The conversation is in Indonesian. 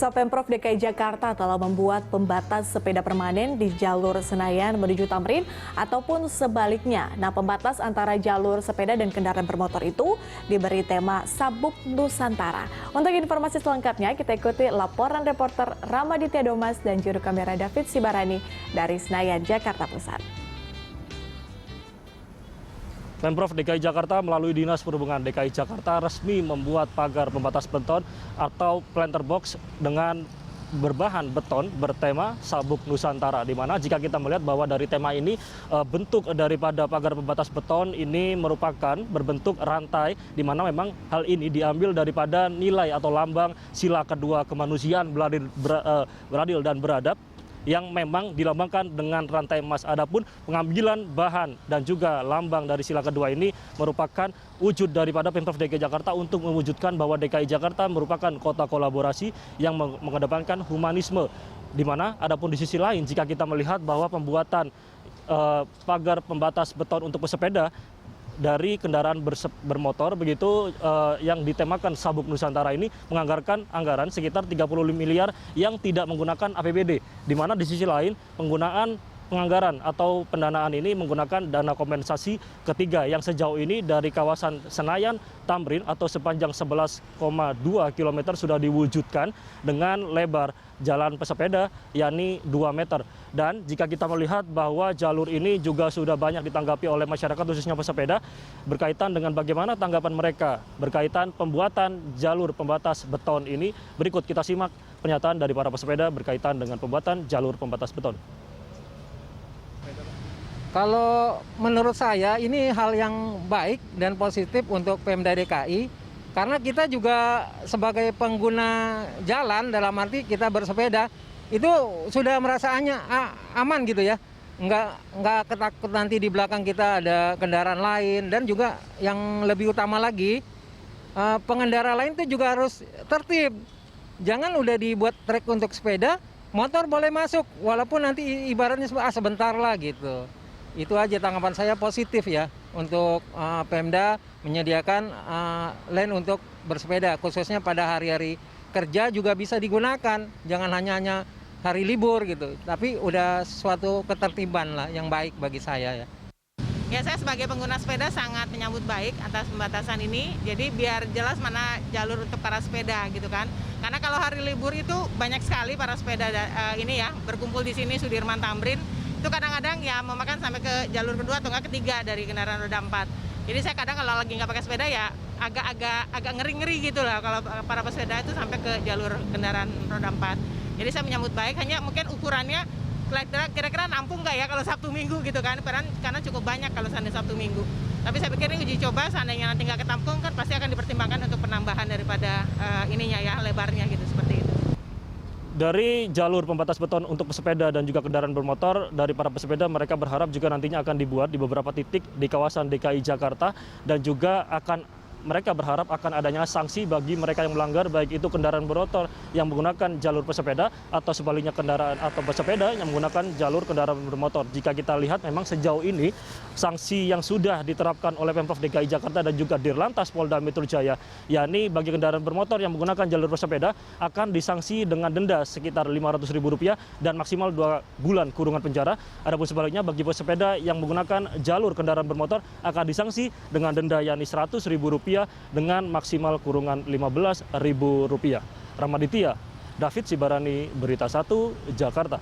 Pemirsa, Pemprov DKI Jakarta telah membuat pembatas sepeda permanen di jalur Senayan menuju Tamrin ataupun sebaliknya. Nah, pembatas antara jalur sepeda dan kendaraan bermotor itu diberi tema Sabuk Nusantara. Untuk informasi selengkapnya, kita ikuti laporan reporter Ramaditya Domas dan juru kamera David Sibarani dari Senayan, Jakarta Pusat. Pemprov DKI Jakarta melalui Dinas Perhubungan DKI Jakarta resmi membuat pagar pembatas beton atau planter box dengan berbahan beton bertema Sabuk Nusantara, di mana jika kita melihat bahwa dari tema ini bentuk daripada pagar pembatas beton ini merupakan berbentuk rantai, di mana memang hal ini diambil daripada nilai atau lambang sila kedua kemanusiaan beradil dan beradab yang memang dilambangkan dengan rantai emas. Adapun pengambilan bahan dan juga lambang dari sila kedua ini merupakan wujud daripada Pemprov DKI Jakarta untuk mewujudkan bahwa DKI Jakarta merupakan kota kolaborasi yang mengedepankan humanisme. Di mana adapun di sisi lain jika kita melihat bahwa pembuatan pagar pembatas beton untuk pesepeda dari kendaraan bermotor begitu yang ditemakan Sabuk Nusantara ini menganggarkan anggaran sekitar 35 miliar yang tidak menggunakan APBD, di mana di sisi lain penggunaan penganggaran atau pendanaan ini menggunakan dana kompensasi ketiga yang sejauh ini dari kawasan Senayan Tamrin atau sepanjang 11,2 km sudah diwujudkan dengan lebar jalan pesepeda yakni 2 meter. Dan jika kita melihat bahwa jalur ini juga sudah banyak ditanggapi oleh masyarakat khususnya pesepeda berkaitan dengan bagaimana tanggapan mereka berkaitan pembuatan jalur pembatas beton ini. Berikut kita simak pernyataan dari para pesepeda berkaitan dengan pembuatan jalur pembatas beton. Kalau menurut saya ini hal yang baik dan positif untuk Pemda DKI, karena kita juga sebagai pengguna jalan dalam arti kita bersepeda itu sudah merasa aman gitu ya, nggak ketakut nanti di belakang kita ada kendaraan lain, dan juga yang lebih utama lagi pengendara lain itu juga harus tertib. Jangan udah dibuat trek untuk sepeda, motor boleh masuk walaupun nanti ibaratnya sebentar lah gitu. Itu aja tanggapan saya positif ya untuk Pemda menyediakan lane untuk bersepeda, khususnya pada hari-hari kerja juga bisa digunakan, jangan hanya hari libur gitu, tapi udah suatu ketertiban lah yang baik bagi saya ya. Ya, saya sebagai pengguna sepeda sangat menyambut baik atas pembatasan ini, jadi biar jelas mana jalur untuk para sepeda gitu kan. Karena kalau hari libur itu banyak sekali para sepeda ini ya berkumpul di sini Sudirman Tamrin. Itu kadang-kadang ya memakan sampai ke jalur kedua atau enggak ketiga dari kendaraan roda 4. Jadi saya kadang kalau lagi nggak pakai sepeda ya agak ngeri-ngeri gitu lah kalau para pesepeda itu sampai ke jalur kendaraan roda 4. Jadi saya menyambut baik, hanya mungkin ukurannya kira-kira nampung nggak ya kalau Sabtu Minggu gitu kan, karena cukup banyak kalau seandainya Sabtu Minggu. Tapi saya pikir ini uji coba, seandainya nanti nggak ketampung kan pasti akan dipertimbangkan untuk penambahan daripada ininya ya, lebarnya gitu, seperti itu. Dari jalur pembatas beton untuk pesepeda dan juga kendaraan bermotor, dari para pesepeda mereka berharap juga nantinya akan dibuat di beberapa titik di kawasan DKI Jakarta, dan juga mereka berharap akan adanya sanksi bagi mereka yang melanggar, baik itu kendaraan bermotor yang menggunakan jalur pesepeda atau sebaliknya kendaraan atau pesepeda yang menggunakan jalur kendaraan bermotor. Jika kita lihat memang sejauh ini sanksi yang sudah diterapkan oleh Pemprov DKI Jakarta dan juga Dirlantas Polda Metro Jaya, yakni bagi kendaraan bermotor yang menggunakan jalur pesepeda akan disanksi dengan denda sekitar Rp500.000 dan maksimal 2 bulan kurungan penjara. Adapun sebaliknya bagi pesepeda yang menggunakan jalur kendaraan bermotor akan disanksi dengan denda yakni Rp100.000 dengan maksimal kurungan Rp15.000. Ramaditya, David Sibarani, Berita 1, Jakarta.